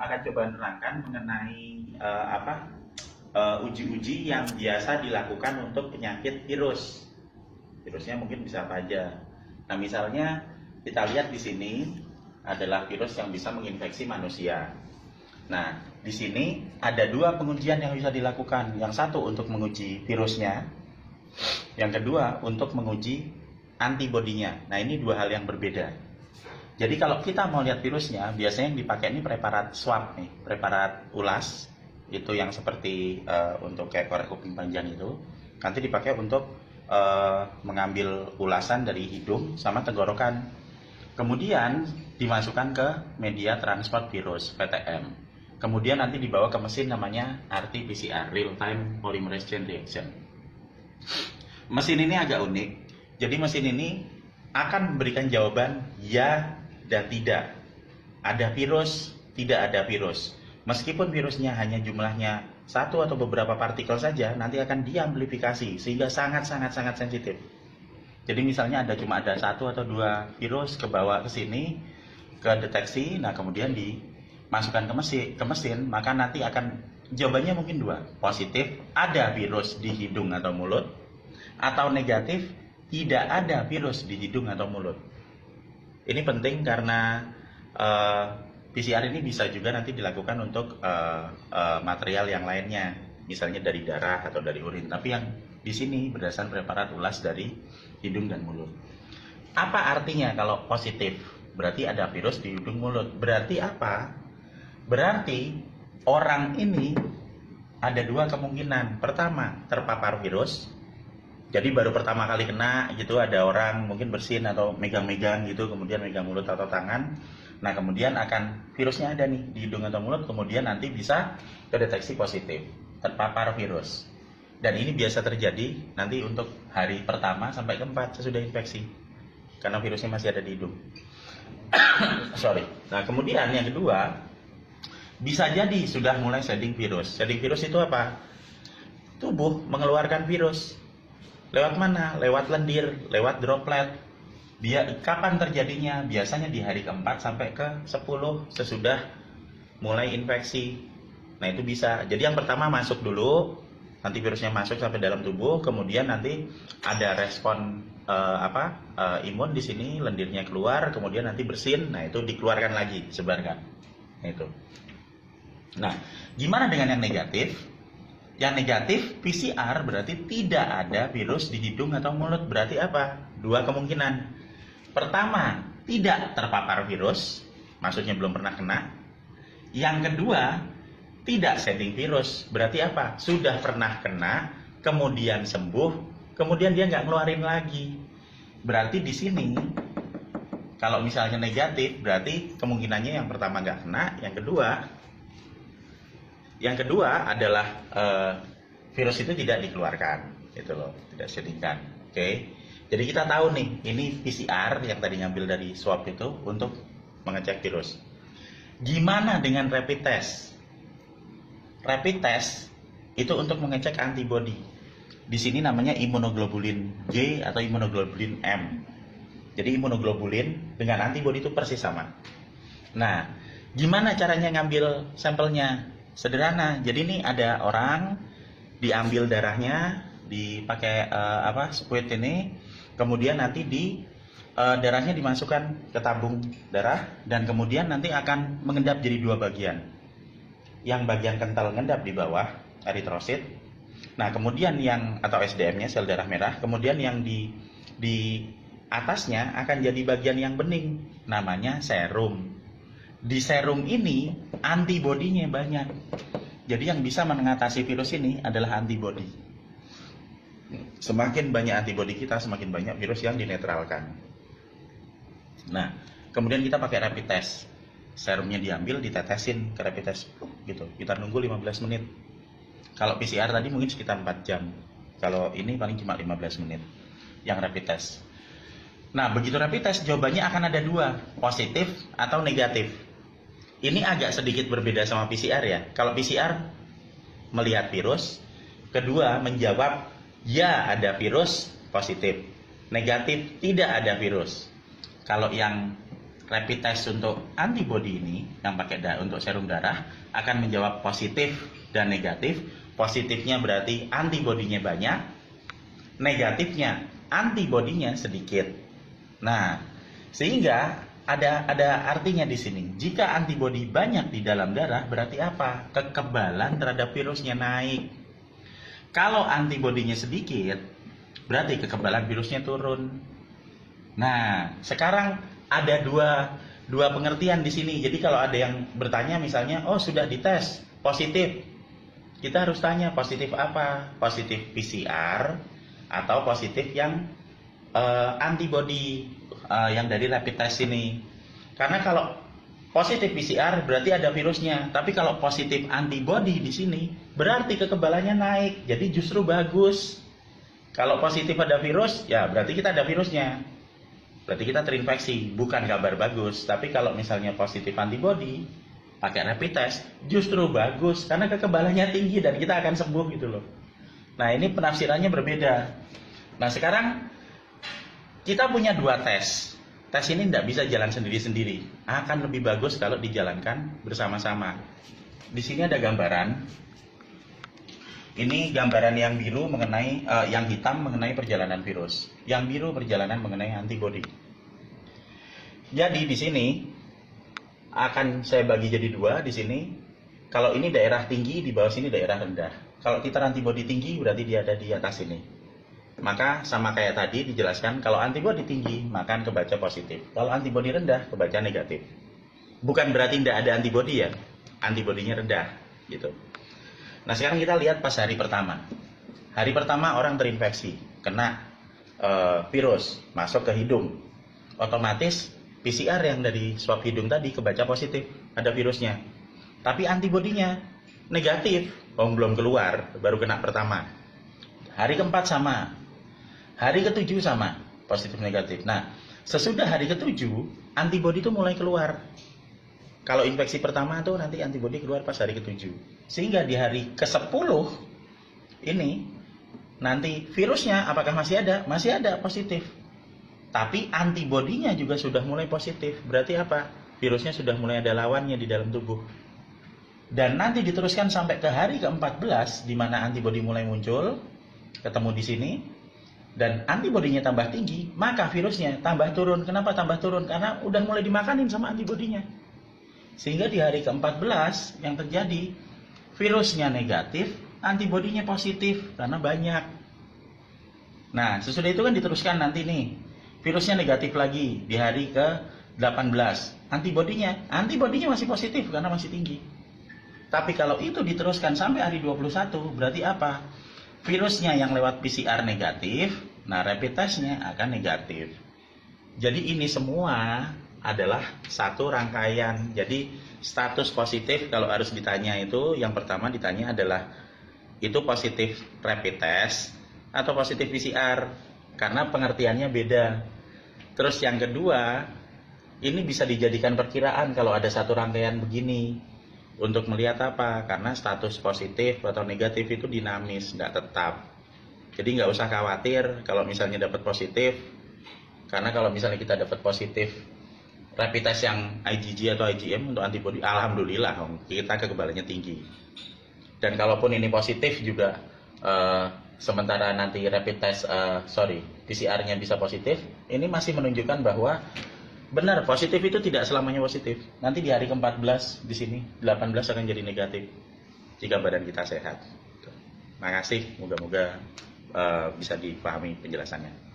akan coba menerangkan mengenai uji-uji yang biasa dilakukan untuk penyakit virus. Virusnya mungkin bisa apa aja. Nah, misalnya kita lihat di sini adalah virus yang bisa menginfeksi manusia. Nah, di sini ada dua pengujian yang bisa dilakukan. Yang satu untuk menguji virusnya, yang kedua untuk menguji antibodinya. Nah, ini dua hal yang berbeda. Jadi kalau kita mau lihat virusnya, biasanya yang dipakai ini preparat swab nih, preparat ulas, itu yang seperti untuk kayak korek kuping panjang itu. Nanti dipakai untuk mengambil ulasan dari hidung sama tenggorokan. Kemudian dimasukkan ke media transport virus (PTM). Kemudian nanti dibawa ke mesin namanya RT-PCR (Real Time Polymerase Chain Reaction). Mesin ini agak unik. Jadi mesin ini akan memberikan jawaban ya dan tidak. Ada virus, tidak ada virus. Meskipun virusnya hanya jumlahnya satu atau beberapa partikel saja, nanti akan diamplifikasi sehingga sangat sensitif. Jadi misalnya cuma ada satu atau dua virus kebawa ke sini, ke deteksi, nah kemudian dimasukkan ke mesin, maka nanti akan jawabannya mungkin dua, positif ada virus di hidung atau mulut, atau negatif tidak ada virus di hidung atau mulut. Ini penting karena PCR ini bisa juga nanti dilakukan untuk material yang lainnya, misalnya dari darah atau dari urin. Tapi yang di sini berdasarkan preparat ulas dari hidung dan mulut. Apa artinya kalau positif? Berarti ada virus di hidung mulut. Berarti apa? Berarti orang ini ada dua kemungkinan. Pertama, terpapar virus. Jadi baru pertama kali kena gitu, ada orang mungkin bersin atau megang-megang gitu, kemudian megang mulut atau tangan. Nah, kemudian akan virusnya ada nih di hidung atau mulut, kemudian nanti bisa terdeteksi positif, terpapar virus. Dan ini biasa terjadi nanti untuk hari pertama sampai keempat sesudah infeksi, karena virusnya masih ada di hidung. Sorry. Nah, kemudian yang kedua, bisa jadi sudah mulai shedding virus. Shedding virus itu apa? Tubuh mengeluarkan virus. Lewat mana? Lewat lendir, lewat droplet. Kapan terjadinya? Biasanya di hari keempat sampai ke 10 sesudah mulai infeksi. Nah, itu bisa. Jadi yang pertama masuk dulu, nanti virusnya masuk sampai dalam tubuh, kemudian nanti ada respon imun di sini, lendirnya keluar, kemudian nanti bersin, nah itu dikeluarkan lagi, sebarkan. Nah, itu. Nah, gimana dengan yang negatif? Yang negatif PCR berarti tidak ada virus di hidung atau mulut. Berarti apa? Dua kemungkinan. Pertama, tidak terpapar virus, maksudnya belum pernah kena. Yang kedua, tidak shedding virus. Berarti apa? Sudah pernah kena, kemudian sembuh, kemudian dia nggak ngeluarin lagi. Berarti di sini, kalau misalnya negatif, berarti kemungkinannya yang pertama nggak kena, yang kedua adalah virus itu tidak dikeluarkan, gitu loh, tidak sheddingkan. Oke. Jadi kita tahu nih, ini PCR yang tadi ngambil dari swab itu untuk mengecek virus. Gimana dengan rapid test? Rapid test itu untuk mengecek antibodi. Di sini namanya imunoglobulin G atau imunoglobulin M. Jadi imunoglobulin dengan antibodi itu persis sama. Nah, gimana caranya ngambil sampelnya? Sederhana. Jadi ini ada orang, diambil darahnya, dipakai spuit ini, kemudian nanti darahnya dimasukkan ke tabung darah, dan kemudian nanti akan mengendap jadi dua bagian. Yang bagian kental ngendap di bawah, eritrosit. Nah, kemudian atau SDM-nya, sel darah merah, kemudian yang di atasnya akan jadi bagian yang bening, namanya serum. Di serum ini antibodinya banyak. Jadi yang bisa mengatasi virus ini adalah antibodi. Semakin banyak antibodi kita, semakin banyak virus yang dinetralkan. Nah, kemudian kita pakai rapid test. Serumnya diambil, ditetesin ke rapid test gitu. Kita nunggu 15 menit. Kalau PCR tadi mungkin sekitar 4 jam. Kalau ini paling cuma 15 menit yang rapid test. Nah, begitu rapid test jawabannya akan ada dua, positif atau negatif. Ini agak sedikit berbeda sama PCR ya. Kalau PCR melihat virus, kedua menjawab ya ada virus, positif. Negatif, tidak ada virus. Kalau yang rapid test untuk antibody ini yang pakai untuk serum darah akan menjawab positif dan negatif. Positifnya berarti antibodinya banyak, negatifnya antibodinya sedikit. Nah, sehingga ada artinya di sini. Jika antibodi banyak di dalam darah berarti apa? Kekebalan terhadap virusnya naik. Kalau antibodinya sedikit, berarti kekebalan virusnya turun. Nah, sekarang ada dua pengertian di sini. Jadi kalau ada yang bertanya misalnya, oh sudah dites positif, kita harus tanya positif apa? Positif PCR atau positif yang antibody yang dari rapid test ini. Karena kalau positif PCR berarti ada virusnya, tapi kalau positif antibody di sini berarti kekebalannya naik. Jadi justru bagus. Kalau positif ada virus, ya berarti kita ada virusnya. Berarti kita terinfeksi, bukan kabar bagus. Tapi kalau misalnya positif antibody pakai rapid test, justru bagus karena kekebalannya tinggi dan kita akan sembuh gitu loh. Nah, ini penafsirannya berbeda. Nah, sekarang kita punya dua tes. Tes ini tidak bisa jalan sendiri-sendiri. Akan lebih bagus kalau dijalankan bersama-sama. Di sini ada gambaran. Ini gambaran yang biru mengenai, yang hitam mengenai perjalanan virus. Yang biru perjalanan mengenai antibody. Jadi di sini akan saya bagi jadi dua di sini. Kalau ini daerah tinggi, di bawah sini daerah rendah. Kalau titer antibody tinggi berarti dia ada di atas ini. Maka sama kayak tadi dijelaskan, kalau antibody tinggi maka kebaca positif. Kalau antibody rendah kebaca negatif. Bukan berarti tidak ada antibody ya. Antibodinya rendah gitu. Nah, sekarang kita lihat pas hari pertama. Hari pertama orang terinfeksi, kena virus, masuk ke hidung. Otomatis PCR yang dari swab hidung tadi kebaca positif, ada virusnya. Tapi antibodinya negatif, belum keluar, baru kena pertama. Hari keempat sama. Hari ketujuh sama, positif negatif. Nah, sesudah hari ketujuh, antibodi itu mulai keluar. Kalau infeksi pertama tuh nanti antibodi keluar pas hari ketujuh. Sehingga di hari ke-10 ini nanti virusnya apakah masih ada? Masih ada positif. Tapi antibodinya juga sudah mulai positif. Berarti apa? Virusnya sudah mulai ada lawannya di dalam tubuh. Dan nanti diteruskan sampai ke hari ke-14 di mana antibodi mulai muncul, ketemu di sini. Dan antibodinya tambah tinggi, maka virusnya tambah turun. Kenapa tambah turun? Karena udah mulai dimakanin sama antibodinya. Sehingga di hari ke-14 yang terjadi virusnya negatif, antibodinya positif karena banyak. Nah, sesudah itu kan diteruskan nanti nih, virusnya negatif lagi di hari ke-18. Antibodinya masih positif karena masih tinggi. Tapi kalau itu diteruskan sampai hari 21, berarti apa? Virusnya yang lewat PCR negatif, nah rapid testnya akan negatif. Jadi ini semua adalah satu rangkaian. Jadi status positif kalau harus ditanya itu, yang pertama ditanya adalah itu positif rapid test atau positif PCR, karena pengertiannya beda. Terus yang kedua, ini bisa dijadikan perkiraan kalau ada satu rangkaian begini. Untuk melihat apa? Karena status positif atau negatif itu dinamis, nggak tetap. Jadi nggak usah khawatir kalau misalnya dapat positif. Karena kalau misalnya kita dapat positif rapid test yang IgG atau IgM untuk antibody, alhamdulillah kita kekebalannya tinggi. Dan kalaupun ini positif juga, sementara nanti rapid test, PCR-nya bisa positif, ini masih menunjukkan bahwa benar, positif itu tidak selamanya positif. Nanti di hari ke-14 di sini 18 akan jadi negatif jika badan kita sehat. Makasih, moga-moga bisa dipahami penjelasannya.